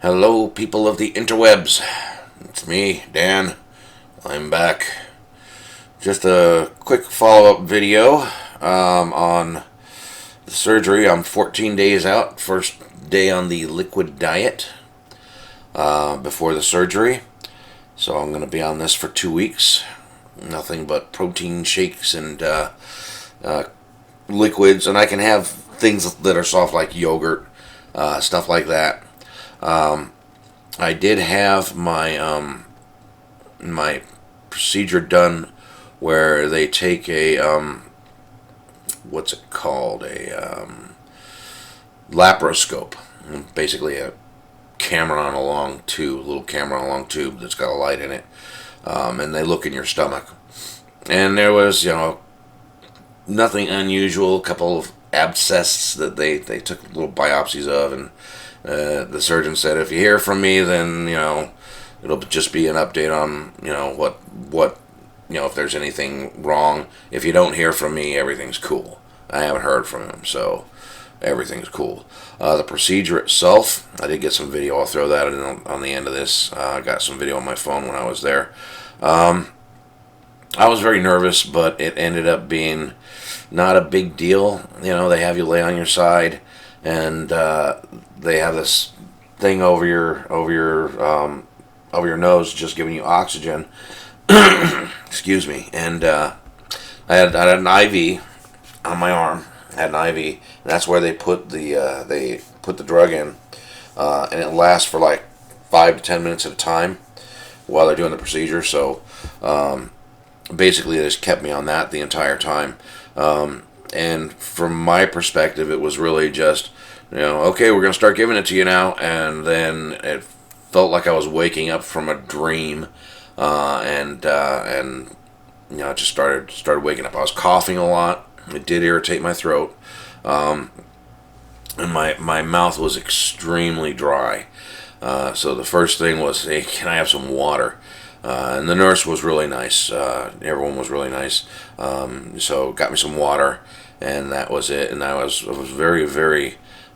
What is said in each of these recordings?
Hello, people of the interwebs. It's me, Dan. I'm back. Just a quick follow-up video on the surgery. I'm 14 days out. First day on the liquid diet before the surgery. So I'm going to be on this for 2 weeks. Nothing but protein shakes and liquids. And I can have things that are soft like yogurt, stuff like that. I did have my procedure done where they take a what's it called, a laparoscope, basically a camera on a long tube, little camera on a long tube that's got a light in it, and they look in your stomach, and there was nothing unusual, a couple of abscesses that they took little biopsies of, and the surgeon said, if you hear from me, then it'll just be an update on what if there's anything wrong. If you don't hear from me, everything's cool. I haven't heard from him, so everything's cool. The procedure itself, I did get some video. I'll throw that in on the end of this. I got some video on my phone when I was there. I was very nervous, but it ended up being not a big deal. They have you lay on your side, and they have this thing over your nose, just giving you oxygen. Excuse me. And I had an IV on my arm. I had an IV, and that's where they put the drug in, and it lasts for like 5 to 10 minutes at a time while they're doing the procedure. So basically, they just kept me on that the entire time. And from my perspective, it was really just, okay, we're going to start giving it to you now. And then it felt like I was waking up from a dream, and I just started waking up. I was coughing a lot. It did irritate my throat, and my mouth was extremely dry. So the first thing was, hey, can I have some water? And the nurse was really nice. Everyone was really nice. So got me some water, and that was it. And I was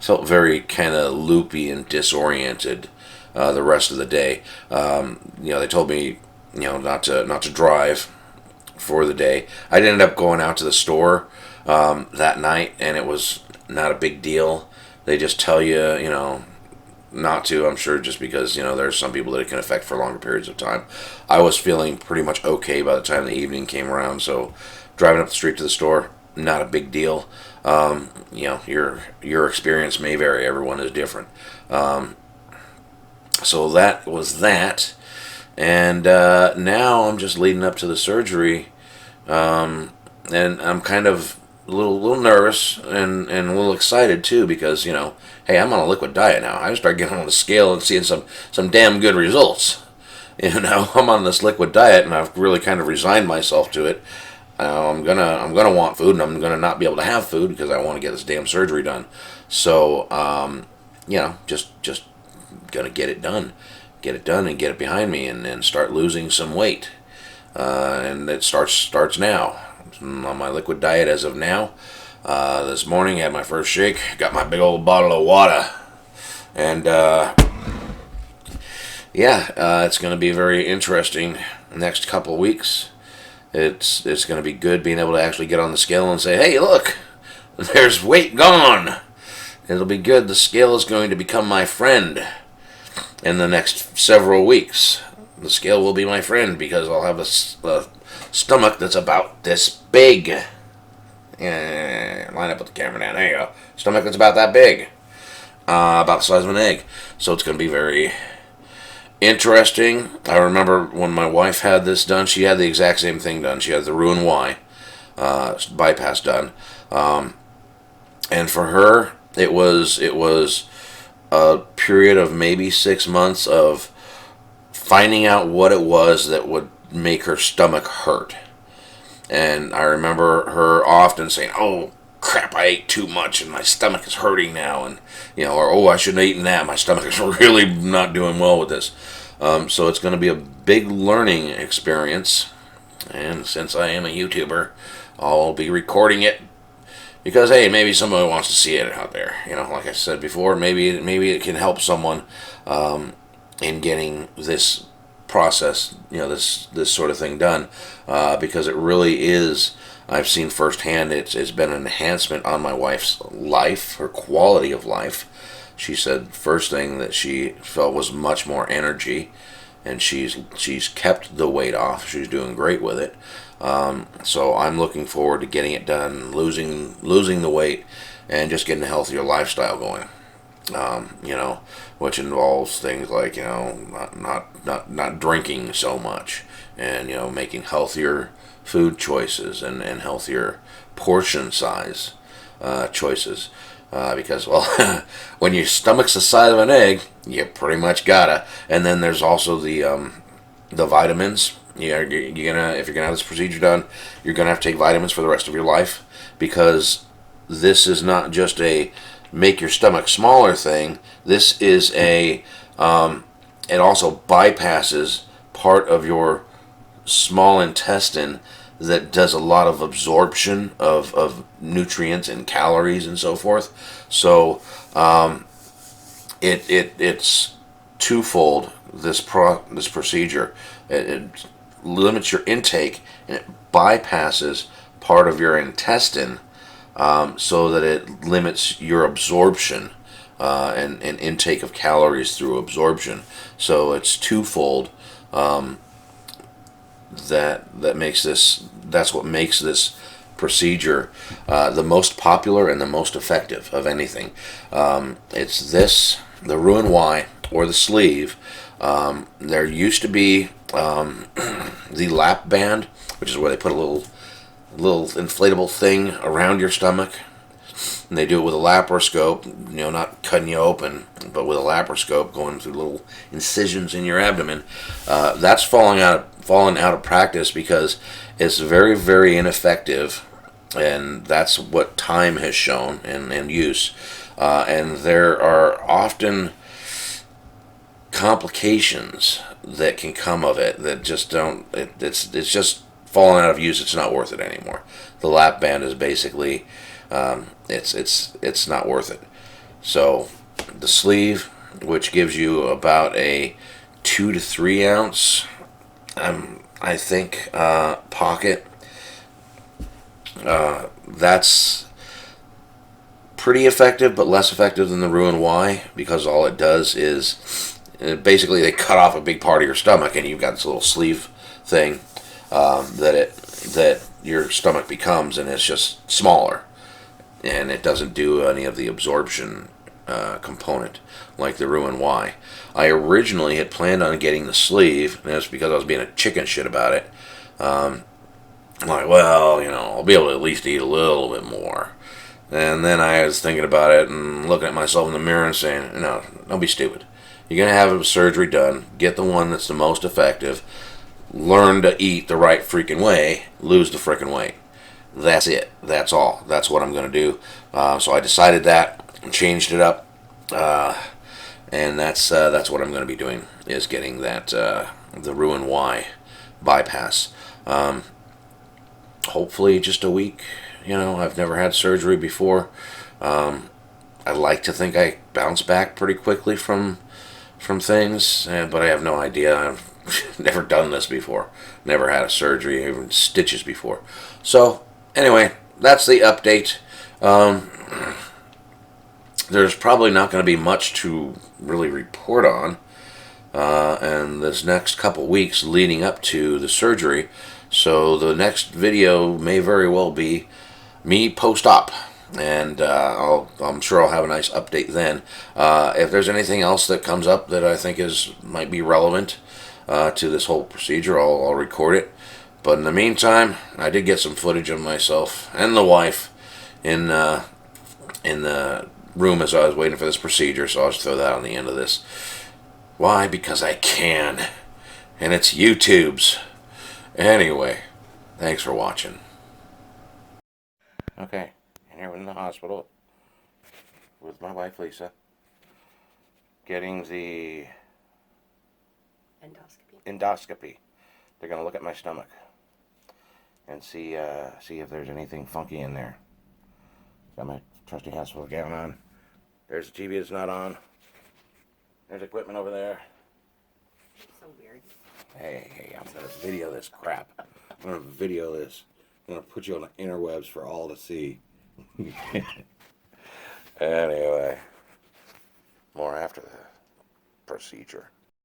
felt very kind of loopy and disoriented the rest of the day. They told me not to drive for the day. I ended up going out to the store that night, and it was not a big deal. They just tell you not to, I'm sure, just because there's some people that it can affect for longer periods of time. I was feeling pretty much okay by the time the evening came around, so driving up the street to the store, not a big deal. Your experience may vary. Everyone is different. So that was that, and now I'm just leading up to the surgery, and I'm kind of a little nervous and a little excited too, because hey, I'm on a liquid diet now. I start getting on the scale and seeing some damn good results. I'm on this liquid diet, and I've really kind of resigned myself to it. I'm gonna want food, and I'm gonna not be able to have food because I want to get this damn surgery done. So just gonna get it done and get it behind me, and start losing some weight. And it starts now. I'm on my liquid diet as of now. This morning, I had my first shake. Got my big old bottle of water, and it's going to be very interesting next couple of weeks. It's going to be good being able to actually get on the scale and say, hey, look, there's weight gone. It'll be good. The scale is going to become my friend in the next several weeks. The scale will be my friend because I'll have a stomach that's about this big. Line up with the camera down. There you go. Stomach that's about that big. About the size of an egg. So it's going to be very interesting. I remember when my wife had this done, she had the exact same thing done. She had the Roux-en-Y bypass done. And for her, it was a period of maybe 6 months of finding out what it was that would make her stomach hurt. And I remember her often saying, oh crap, I ate too much and my stomach is hurting now, and or oh, I shouldn't have eaten that, my stomach is really not doing well with this. So it's going to be a big learning experience, and since I am a YouTuber, I'll be recording it because hey, maybe somebody wants to see it out there. You know, like I said before, maybe it can help someone in getting this process, you know, this sort of thing done, because it really is. I've seen firsthand. It's been an enhancement on my wife's life, her quality of life. She said first thing that she felt was much more energy, and she's kept the weight off. She's doing great with it. So I'm looking forward to getting it done, losing the weight, and just getting a healthier lifestyle going. You know, which involves things like, you know, not drinking so much, and, you know, making healthier food choices, and healthier portion size choices. Because, well, when your stomach's the size of an egg, you pretty much gotta. And then there's also the vitamins. You're gonna, if you're gonna have this procedure done, you're gonna have to take vitamins for the rest of your life, because this is not just a make your stomach smaller thing. This is a it also bypasses part of your small intestine that does a lot of absorption of nutrients and calories and so forth. So it's twofold. This procedure, it limits your intake, and it bypasses part of your intestine, so that it limits your absorption, and intake of calories through absorption. So it's twofold. That makes this. That's what makes this procedure the most popular and the most effective of anything. It's this, the Roux-en-Y, or the sleeve. There used to be the lap band, which is where they put a little inflatable thing around your stomach, and they do it with a laparoscope. You know, not cutting you open, but with a laparoscope going through little incisions in your abdomen. That's fallen out of practice because it's very, very ineffective, and that's what time has shown, and use. And there are often complications that can come of it that just don't. It's just fallen out of use. It's not worth it anymore. The lap band is basically it's not worth it. So the sleeve, which gives you about a 2 to 3 ounce, I think, pocket. That's pretty effective, but less effective than the Roux-en-Y, because all it does is basically they cut off a big part of your stomach, and you've got this little sleeve thing that your stomach becomes, and it's just smaller, and it doesn't do any of the absorption component like the Roux-en-Y. I originally had planned on getting the sleeve, and that's because I was being a chicken shit about it. I'm like, well, you know, I'll be able to at least eat a little bit more. And then I was thinking about it and looking at myself in the mirror and saying, no, don't be stupid. You're going to have a surgery done. Get the one that's the most effective. Learn to eat the right freaking way. Lose the freaking weight. That's it. That's all. That's what I'm going to do. So I decided that and changed it up. And that's what I'm going to be doing, is getting that the Roux-en-Y bypass. Hopefully just a week. You know, I've never had surgery before. I like to think I bounce back pretty quickly from things, but I have no idea. I've never done this before. Never had a surgery, even stitches before. So anyway, that's the update. There's probably not going to be much to really report on, and this next couple weeks leading up to the surgery. So the next video may very well be me post-op, and I'm sure I'll have a nice update then. If there's anything else that comes up that I think might be relevant to this whole procedure, I'll record it. But in the meantime, I did get some footage of myself and the wife in the room as I was waiting for this procedure, so I'll just throw that on the end of this. Why? Because I can. And it's YouTube's. Anyway, thanks for watching. Okay, and here we're in the hospital with my wife Lisa, getting the endoscopy. They're going to look at my stomach and see if there's anything funky in there. Got my trusty hospital gown on. There's the TV that's not on. There's equipment over there. So weird. Hey, I'm gonna video this crap. I'm gonna video this. I'm gonna put you on the interwebs for all to see. Anyway, more after the procedure.